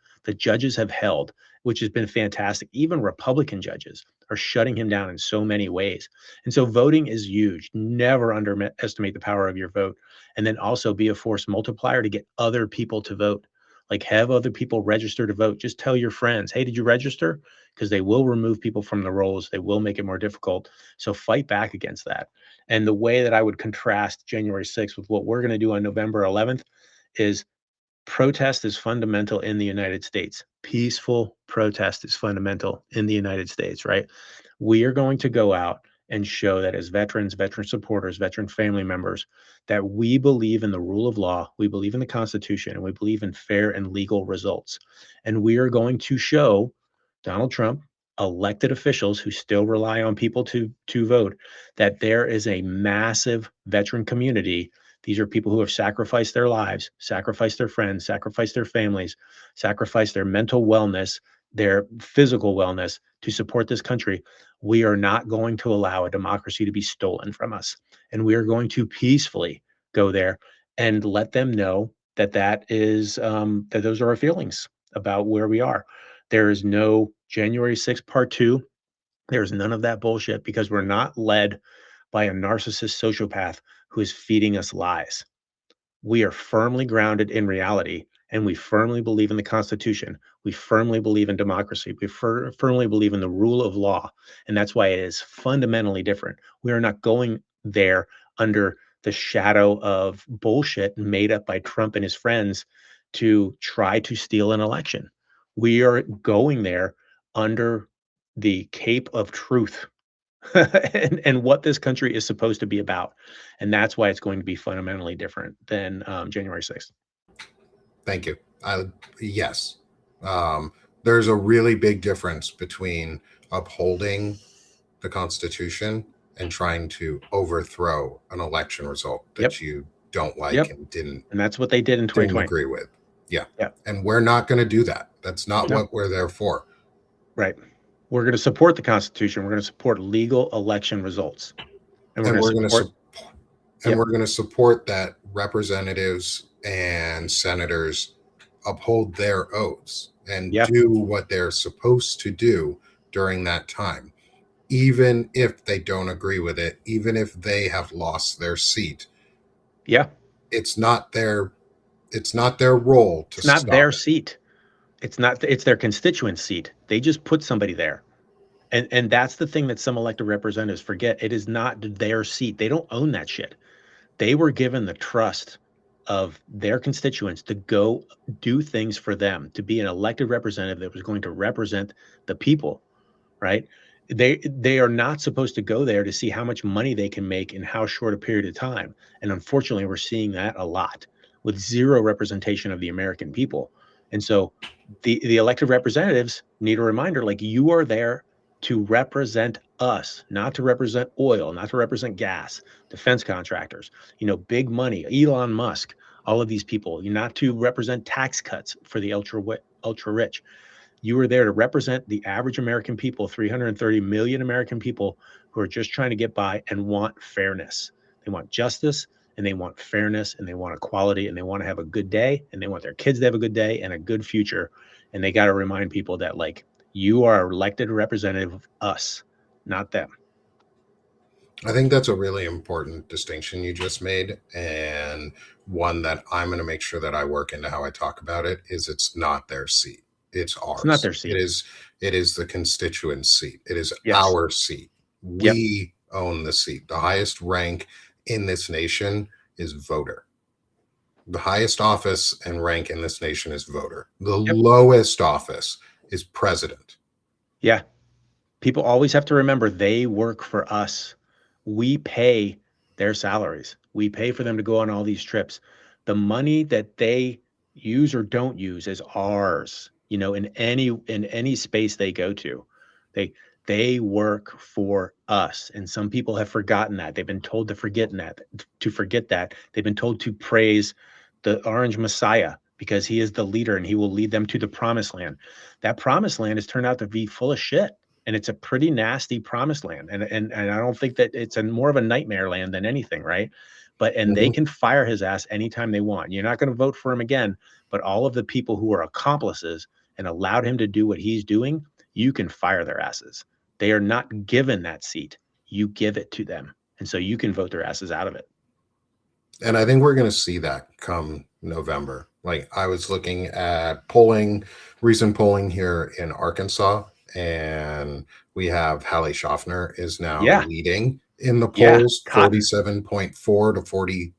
S2: which has been fantastic. Even Republican judges are shutting him down in so many ways. And so voting is huge. Never underestimate the power of your vote. And then also be a force multiplier to get other people to vote. Like have other people register to vote. Just tell your friends, hey, did you register? Because they will remove people from the rolls. They will make it more difficult. So fight back against that. And the way that I would contrast January 6th with what we're going to do on November 11th is protest is fundamental in the United States. Peaceful protest is fundamental in the United States, right? We are going to go out and show that as veterans, veteran supporters, veteran family members, that we believe in the rule of law, we believe in the Constitution, and we believe in fair and legal results. And we are going to show Donald Trump, elected officials who still rely on people to vote, that there is a massive veteran community. These are people who have sacrificed their lives, sacrificed their friends, sacrificed their families, sacrificed their mental wellness, their physical wellness to support this country. We are not going to allow a democracy to be stolen from us. And we are going to peacefully go there and let them know that that those are our feelings about where we are. There is no January 6th part two. There's none of that bullshit because we're not led by a narcissist sociopath who is feeding us lies. We are firmly grounded in reality, and we firmly believe in the Constitution. We firmly believe in democracy. We firmly believe in the rule of law. And that's why it is fundamentally different. We are not going there under the shadow of bullshit made up by Trump and his friends to try to steal an election. We are going there under the cape of truth and what this country is supposed to be about. And that's why it's going to be fundamentally different than January 6th.
S1: Thank you. Yes. There's a really big difference between upholding the Constitution and trying to overthrow an election result that you don't like and didn't
S2: And that's what they did in 2020.
S1: agree with. Yeah.
S2: Yep.
S1: And we're not going to do that. That's not what we're there for.
S2: Right. We're going to support the Constitution. We're going to support legal election results. And we're going
S1: to support that representatives and senators uphold their oaths and do what they're supposed to do during that time, even if they don't agree with it, even if they have lost their seat.
S2: Yeah.
S1: It's not their role to
S2: It's not their seat. It's their constituent seat. They just put somebody there. And that's the thing that some elected representatives forget. It is not their seat. They don't own that shit. They were given the trust of their constituents to go do things for them, to be an elected representative that was going to represent the people, right? They are not supposed to go there to see how much money they can make in how short a period of time. And unfortunately, we're seeing that a lot with zero representation of the American people. And so the elected representatives need a reminder, like, you are there to represent us, not to represent oil, not to represent gas, defense contractors, big money, Elon Musk, all of these people. You're not to represent tax cuts for the ultra rich. You are there to represent the average American people, 330 million American people who are just trying to get by and want fairness. They want justice, and they want fairness, and they want equality, and they want to have a good day, and they want their kids to have a good day and a good future. And they got to remind people that, like, you are an elected representative of us, not them.
S1: I think that's a really important distinction you just made, and one that I'm going to make sure that I work into how I talk about it. Is it's not their seat. It's ours.
S2: It's not their seat.
S1: It is the constituent seat. It is our seat. We own the seat. The highest rank in this nation is voter. The highest office and rank in this nation is voter. The lowest office is president.
S2: Yeah. People always have to remember they work for us. We pay their salaries. We pay for them to go on all these trips. The money that they use or don't use is ours. In any space they go to, they work for us. And some people have forgotten that. They've been told to forget that. They've been told to praise the Orange Messiah because he is the leader and he will lead them to the promised land. That promised land has turned out to be full of shit. And it's a pretty nasty promised land. And I don't think that it's more of a nightmare land than anything, right? And they can fire his ass anytime they want. You're not going to vote for him again, but all of the people who are accomplices and allowed him to do what he's doing, you can fire their asses. They are not given that seat. You give it to them. And so you can vote their asses out of it.
S1: And I think we're going to see that come November. Like, I was looking at recent polling here in Arkansas, and we have Hallie Schaffner is now leading in the polls, 47.4 to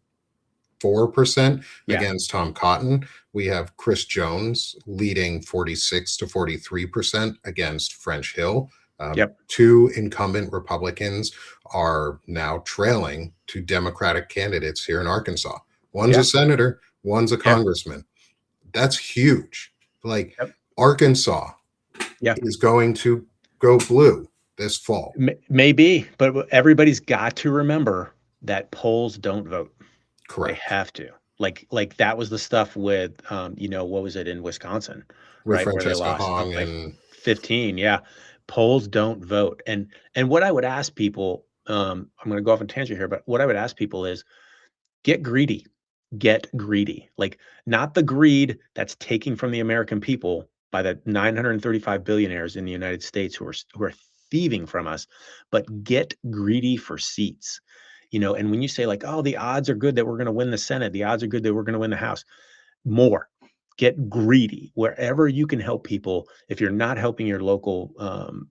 S1: 44% against Tom Cotton. We have Chris Jones leading 46 to 43% against French Hill. Two incumbent Republicans are now trailing to Democratic candidates here in Arkansas. One's a senator, one's a congressman. That's huge. Like, Arkansas is going to go blue this fall.
S2: Maybe, but everybody's got to remember that polls don't vote. They
S1: Correct.
S2: have to. Like that was the stuff with, what was it in Wisconsin,
S1: With
S2: right? Where they
S1: Francesca
S2: lost
S1: Hong
S2: like
S1: and
S2: 15. Yeah. Polls don't vote. And what I would ask people, I'm going to go off on a tangent here, but what I would ask people is get greedy. Get greedy. Like not the greed that's taking from the American people by the 935 billionaires in the United States who are thieving from us, but get greedy for seats. And when you say like, oh, the odds are good that we're going to win the Senate, the odds are good that we're going to win the House, more. Get greedy wherever you can help people. If you're not helping your local,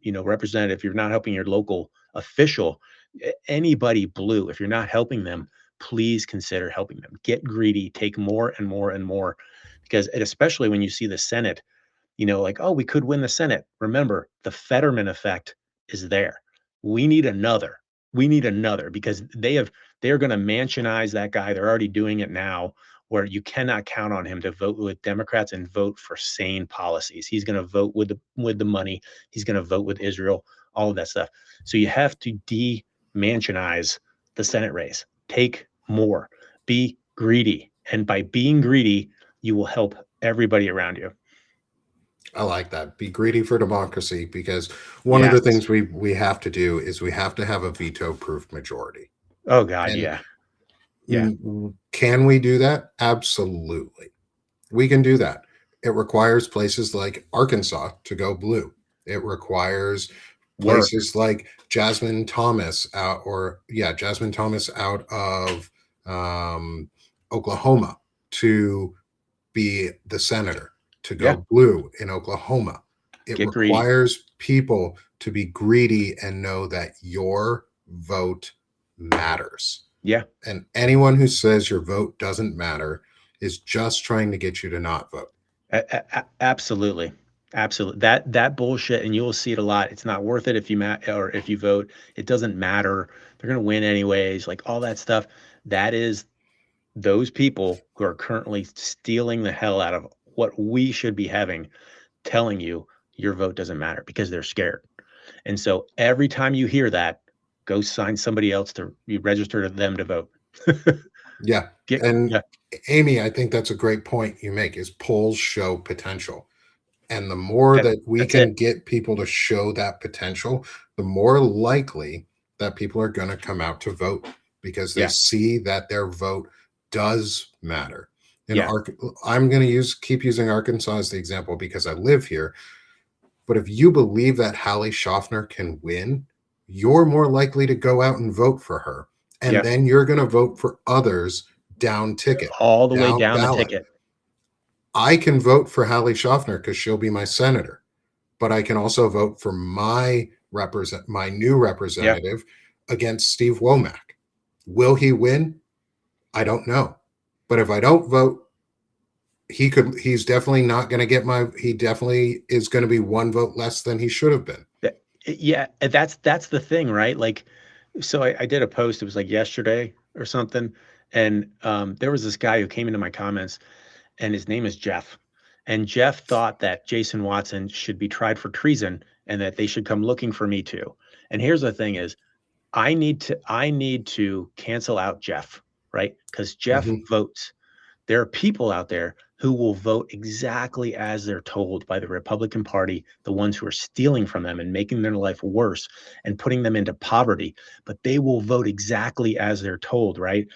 S2: representative, if you're not helping your local official, anybody blue, if you're not helping them, please consider helping them. Get greedy, take more and more and more, because especially when you see the Senate, like, oh, we could win the Senate. Remember, the Fetterman effect is there. We need another. We need another because they're going to mansionize that guy. They're already doing it now, where you cannot count on him to vote with Democrats and vote for sane policies. He's going to vote with the money. He's going to vote with Israel, all of that stuff. So you have to de-mansionize the Senate race. Take more. Be greedy. And by being greedy, you will help everybody around you.
S1: I like that. Be greedy for democracy, because one of the
S2: Yes.
S1: things we have to do is we have to have a veto-proof majority.
S2: Oh God,
S1: And
S2: yeah. Yeah.
S1: can we do that? Absolutely. We can do that. It requires places like Arkansas to go blue. It requires
S2: Work.
S1: places like Jasmine Thomas Jasmine Thomas out of Oklahoma to be the senator, to
S2: Yeah.
S1: go blue in Oklahoma. It
S2: Get greedy.
S1: requires people to be greedy and know that your vote matters.
S2: Yeah.
S1: And anyone who says your vote doesn't matter is just trying to get you to not vote.
S2: Absolutely. Absolutely. That bullshit, and you will see it a lot. It's not worth it if you vote. It doesn't matter. They're going to win anyways. Like all that stuff. That is those people who are currently stealing the hell out of what we should be having, telling you your vote doesn't matter because they're scared. And so every time you hear that, go sign somebody else to you register them to vote.
S1: Yeah. And
S2: Yeah.
S1: Amy, I think that's a great point you make, is polls show potential. And the more that we
S2: That's it.
S1: can get people to show that potential, the more likely that people are going to come out to vote, because they
S2: Yeah.
S1: see that their vote does matter.
S2: Yeah.
S1: I'm going to keep using Arkansas as the example because I live here. But if you believe that Hallie Schaffner can win, you're more likely to go out and vote for her. And
S2: Yeah.
S1: then you're going to vote for others down ticket,
S2: All the way
S1: down
S2: down the
S1: ballot.
S2: ticket.
S1: I can vote for Hallie Schaffner because she'll be my senator, but I can also vote for my new representative against Steve Womack. Will he win? I don't know. But if I don't vote, he's definitely not going to get he definitely is going to be one vote less than he should have been.
S2: Yeah, that's the thing, right? Like, so I did a post, it was like yesterday or something, and there was this guy who came into my comments, and his name is Jeff. And Jeff thought that Jason Watson should be tried for treason and that they should come looking for me too. And here's the thing is, I need to cancel out Jeff, right? Because Jeff
S1: Mm-hmm.
S2: votes. There are people out there who will vote exactly as they're told by the Republican Party, the ones who are stealing from them and making their life worse and putting them into poverty, but they will vote exactly as they're told, right?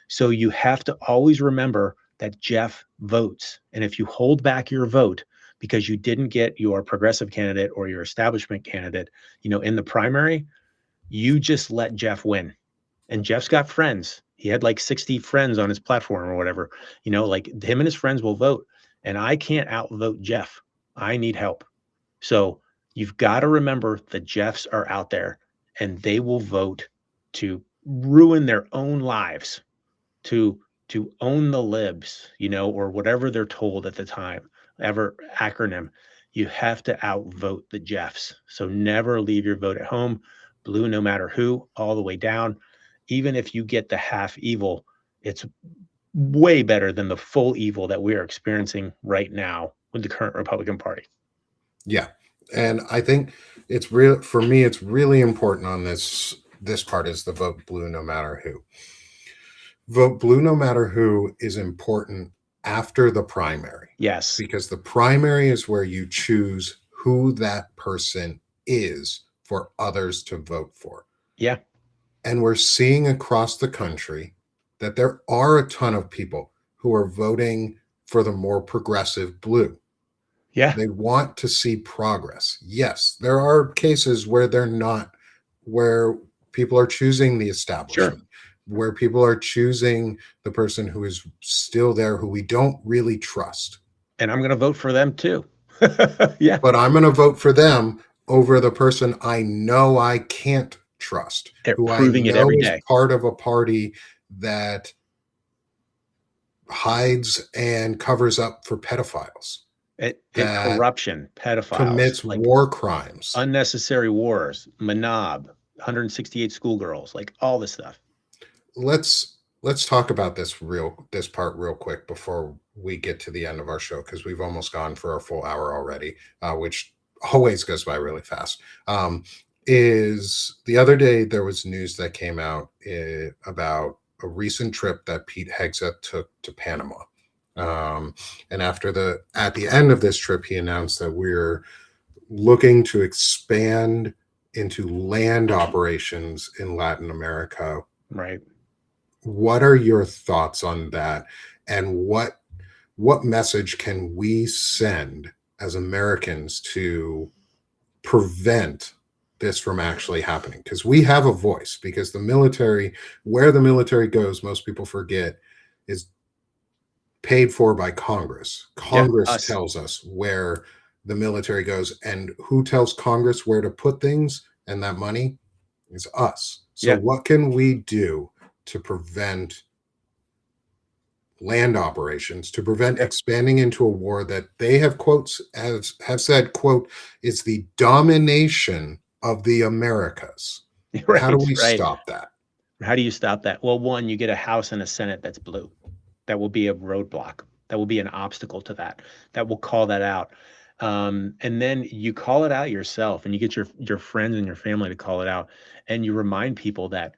S2: So you have to always remember that Jeff votes. And if you hold back your vote because you didn't get your progressive candidate or your establishment candidate, in the primary, you just let Jeff win. And Jeff's got friends. He had like 60 friends on his platform or whatever, like him and his friends will vote. And I can't outvote Jeff. I need help. So you've got to remember the Jeffs are out there and they will vote to ruin their own lives, to own the libs, or whatever they're told at the time, ever acronym. You have to outvote the Jeffs. So never leave your vote at home. Blue, no matter who, all the way down. Even if you get the half evil, it's way better than the full evil that we are experiencing right now with the current Republican Party.
S1: Yeah. And I think it's real for me. It's really important on this part is the vote blue no matter who. Vote blue no matter who is important after the primary,
S2: Yes.
S1: because the primary is where you choose who that person is for others to vote for.
S2: Yeah.
S1: And we're seeing across the country that there are a ton of people who are voting for the more progressive blue.
S2: Yeah.
S1: They want to see progress. Yes, there are cases where they're not, where people are choosing the
S2: Sure.
S1: establishment, where people are choosing the person who is still there, who we don't really trust.
S2: And I'm going to vote for them too. Yeah.
S1: But I'm going to vote for them over the person I know I can't trust,
S2: They're
S1: who I
S2: proving it
S1: know
S2: every
S1: is
S2: day.
S1: part of a party that hides and covers up for pedophiles,
S2: And
S1: that
S2: corruption, pedophiles,
S1: commits
S2: like
S1: war crimes.
S2: unnecessary wars, Manab, 168 schoolgirls, like all this stuff.
S1: Let's talk about this part real quick before we get to the end of our show, because we've almost gone for a full hour already, which always goes by really fast. Is the other day there was news that came out about a recent trip that Pete Hegseth took to Panama. And at the end of this trip, he announced that we're looking to expand into land operations in Latin America.
S2: Right.
S1: What are your thoughts on that? And what message can we send as Americans to prevent this from actually happening? Because we have a voice, because the military, where the military goes, most people forget, is paid for by Congress.
S2: Yeah.
S1: Congress
S2: Us.
S1: tells us where the military goes, and who tells Congress where to put things, and that money is us. So
S2: Yeah.
S1: what can we do to prevent land operations, to prevent
S2: Yeah.
S1: expanding into a war that they have quotes have said, quote, is the domination of the Americas? How do
S2: Right.
S1: we
S2: Right.
S1: stop that?
S2: How do you stop that? Well, one, you get a House and a Senate that's blue. That will be a roadblock. That will be an obstacle to that. That will call that out. And then you call it out yourself, and you get your friends and your family to call it out, and you remind people that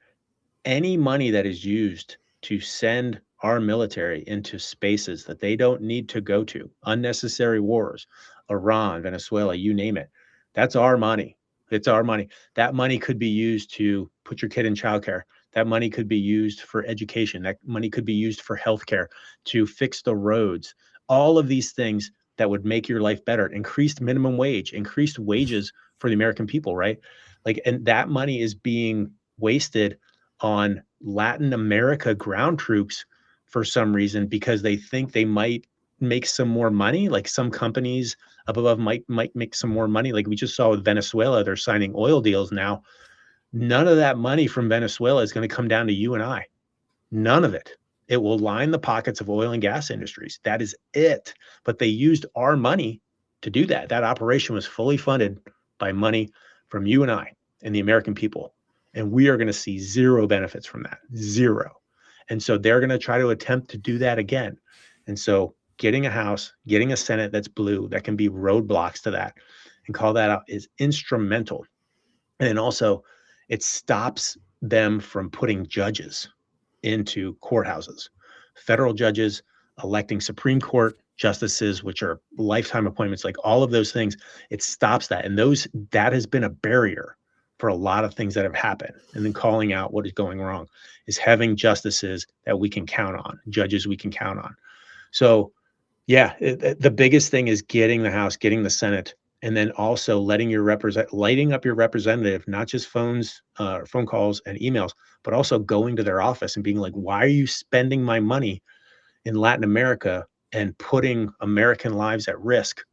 S2: any money that is used to send our military into spaces that they don't need to go to, unnecessary wars, Iran, Venezuela, you name it, that's our money. It's our money. That money could be used to put your kid in childcare. That money could be used for education. That money could be used for healthcare, to fix the roads. All of these things that would make your life better. Increased minimum wage, increased wages for the American people, right? Like, and that money is being wasted on Latin America ground troops for some reason, because they think they might make some more money. Like some companies up above might make some more money. Like we just saw with Venezuela, they're signing oil deals now. None of that money from Venezuela is going to come down to you and I. None of it. It will line the pockets of oil and gas industries. That is it. But they used our money to do that. That operation was fully funded by money from you and I and the American people. And we are going to see zero benefits from that. Zero. And so they're going to try to attempt to do that again. And so getting a House, getting a Senate that's blue, that can be roadblocks to that and call that out, is instrumental. And then also, it stops them from putting judges into courthouses. Federal judges, electing Supreme Court justices, which are lifetime appointments, like all of those things, it stops that. And that has been a barrier for a lot of things that have happened. And then calling out what is going wrong is having justices that we can count on, judges we can count on. So yeah, the biggest thing is getting the House, getting the Senate, and then also lighting up your representative, not just phone calls and emails, but also going to their office and being like, "Why are you spending my money in Latin America and putting American lives at risk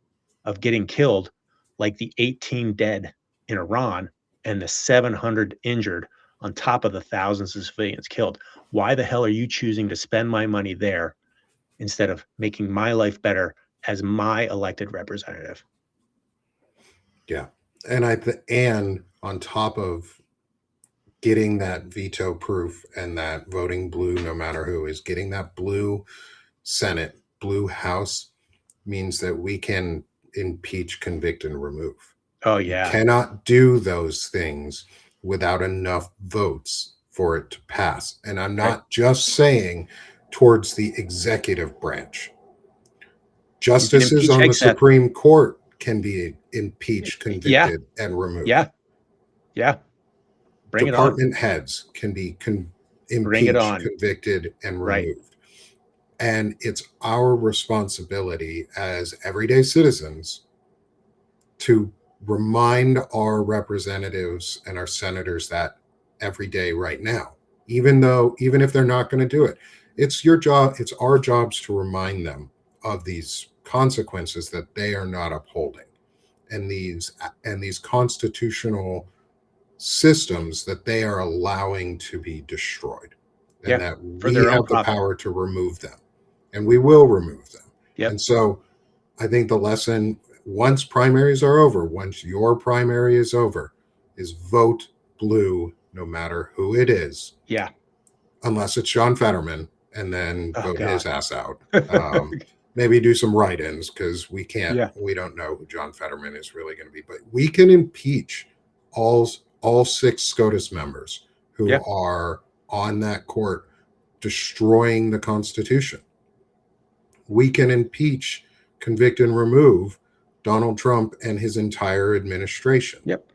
S2: of getting killed, like the 18 dead in Iran and the 700 injured on top of the thousands of civilians killed? Why the hell are you choosing to spend my money there instead of making my life better as my elected representative?"
S1: Yeah. And on top of getting that veto proof and that voting blue no matter who, is getting that blue Senate, blue House, means that we can impeach, convict, and remove.
S2: Oh,
S1: You
S2: yeah.
S1: cannot do those things without enough votes for it to pass. And I'm
S2: Right.
S1: not just saying towards the executive branch.
S2: You can
S1: Justices
S2: impeach
S1: on the
S2: Hegseth.
S1: Supreme Court can be impeached,
S2: Yeah.
S1: convicted, and removed.
S2: Yeah. Yeah. Bring it on.
S1: Department heads can be
S2: Bring it
S1: impeached,
S2: on.
S1: convicted, and
S2: Right.
S1: removed. And it's our responsibility as everyday citizens to remind our representatives and our senators that every day right now, even if they're not going to do it. It's your job, it's our jobs to remind them of these consequences that they are not upholding, and these constitutional systems that they are allowing to be destroyed, and
S2: Yeah.
S1: that
S2: For
S1: we
S2: their own
S1: have the
S2: profit.
S1: power to remove them, and we will remove them. And
S2: Yep.
S1: so I think the lesson, once primaries are over, once your primary is over, is vote blue no matter who it is,
S2: Yeah.
S1: unless it's John Fetterman, and then
S2: Oh,
S1: vote
S2: God.
S1: his ass out. Maybe do some write-ins, because
S2: Yeah.
S1: we don't know who John Fetterman is really going to be, but we can impeach all six SCOTUS members who
S2: Yeah.
S1: are on that court destroying the Constitution. We can impeach, convict, and remove Donald Trump and his entire administration,
S2: Yep.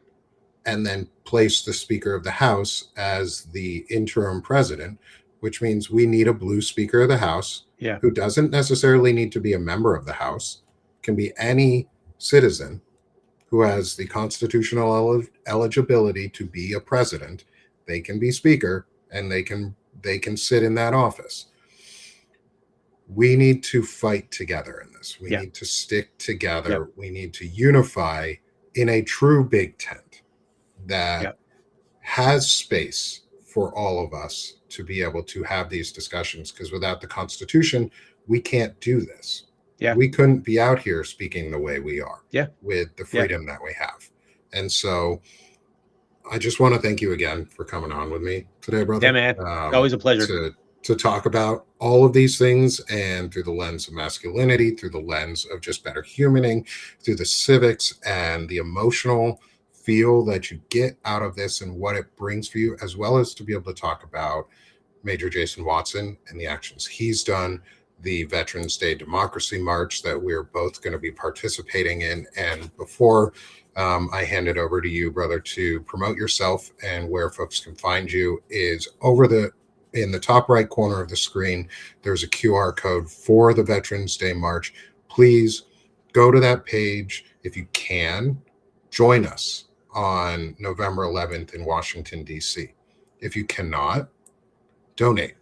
S1: and then place the Speaker of the House as the interim president, which means we need a blue Speaker of the House
S2: Yeah.
S1: who doesn't necessarily need to be a member of the House, can be any citizen who has the constitutional eligibility to be a president. They can be Speaker, and they can sit in that office. We need to fight together in this. We
S2: Yeah.
S1: need to stick together.
S2: Yep.
S1: We need to unify in a true big tent that
S2: Yep.
S1: has space for all of us to be able to have these discussions, because without the Constitution, we can't do this.
S2: Yeah.
S1: We couldn't be out here speaking the way we are,
S2: Yeah.
S1: with the
S2: Yeah.
S1: freedom that we have. And so I just want to thank you again for coming on with me today, brother.
S2: Yeah, man. Always a pleasure.
S1: To talk about all of these things, and through the lens of masculinity, through the lens of just better humaning, through the civics and the emotional feel that you get out of this and what it brings for you, as well as to be able to talk about Major Jason Watson and the actions he's done, the Veterans Day Democracy March that we're both going to be participating in. And before I hand it over to you, brother, to promote yourself and where folks can find you, is in the top right corner of the screen, there's a QR code for the Veterans Day March. Please go to that page. If you can, join us on November 11th in Washington, D.C. If you cannot, donate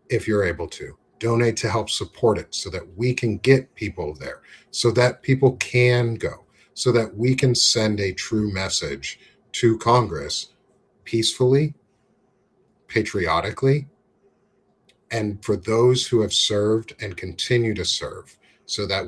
S1: if you're able to. Donate to help support it, so that we can get people there, so that people can go, so that we can send a true message to Congress peacefully, patriotically, and for those who have served and continue to serve, so that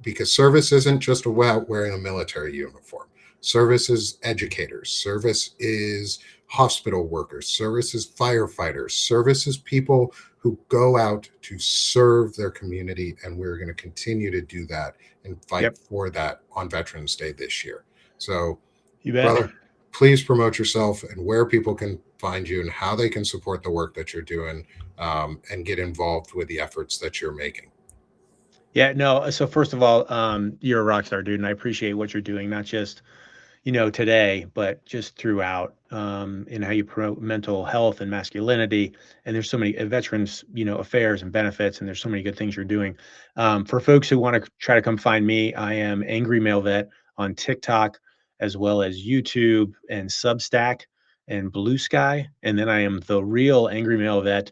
S1: because service isn't just about wearing a military uniform. Service is educators, service is hospital workers, service is firefighters, service is people who go out to serve their community, and we're going to continue to do that and fight for that on Veterans Day this year. So,
S2: You bet.
S1: brother, please promote yourself and where people can find you and how they can support the work that you're doing, and get involved with the efforts that you're making.
S2: Yeah, no. So first of all, you're a rock star, dude, and I appreciate what you're doing, not just today, but just throughout, in how you promote mental health and masculinity. And there's so many veterans, affairs and benefits, and there's so many good things you're doing. For folks who want to try to come find me, I am Angry Male Vet on TikTok, as well as YouTube and Substack and Blue Sky. And then I am the real Angry Male Vet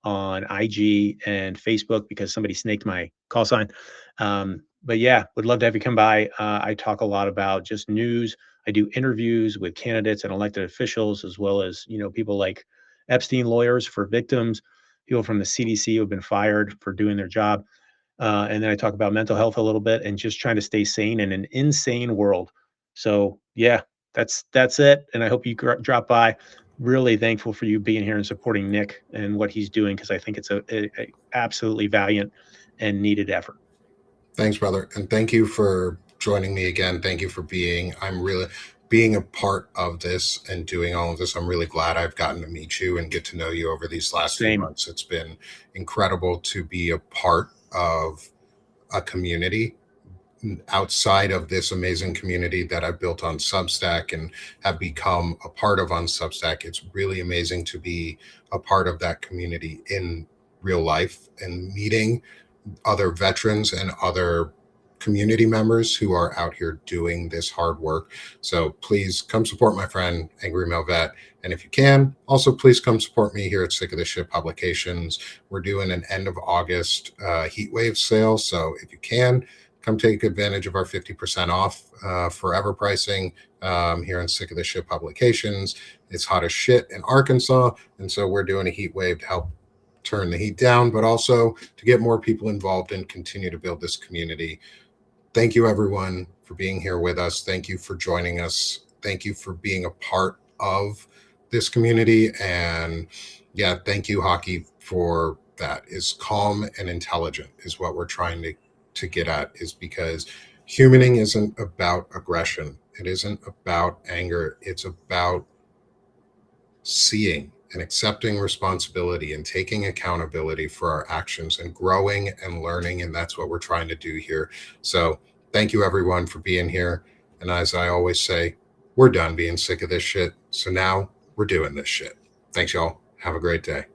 S2: on IG and Facebook, because somebody snaked my call sign. But yeah, would love to have you come by. I talk a lot about just news. I do interviews with candidates and elected officials, as well as, people like Epstein lawyers for victims, people from the CDC who have been fired for doing their job. And then I talk about mental health a little bit, and just trying to stay sane in an insane world. So yeah, that's it. And I hope you drop by. Really thankful for you being here and supporting Nick and what he's doing, because I think it's a absolutely valiant and needed effort.
S1: Thanks, brother. And thank you for joining me again. Thank you for being a part of this and doing all of this. I'm really glad I've gotten to meet you and get to know you over these last few
S2: Same.
S1: months. It's been incredible to be a part of a community outside of this amazing community that I've built on Substack and have become a part of on Substack. It's really amazing to be a part of that community in real life and meeting other veterans and other community members who are out here doing this hard work. So please come support my friend Angry Male Vet. And if you can, also please come support me here at Sick of This Shit Publications. We're doing an end of August heat wave sale. So if you can, come take advantage of our 50% off forever pricing here in Sick of This Shit Publications. It's hot as shit in Arkansas. And so we're doing a heat wave to help turn the heat down, but also to get more people involved and continue to build this community. Thank you, everyone, for being here with us. Thank you for joining us. Thank you for being a part of this community. And yeah, thank you, Hockey, for that. Is calm and intelligent is what we're trying to get at, is because humaning isn't about aggression. It isn't about anger. It's about seeing and accepting responsibility and taking accountability for our actions and growing and learning. And that's what we're trying to do here. So thank you, everyone, for being here. And as I always say, we're done being sick of this shit. So now we're doing this shit. Thanks, y'all. Have a great day.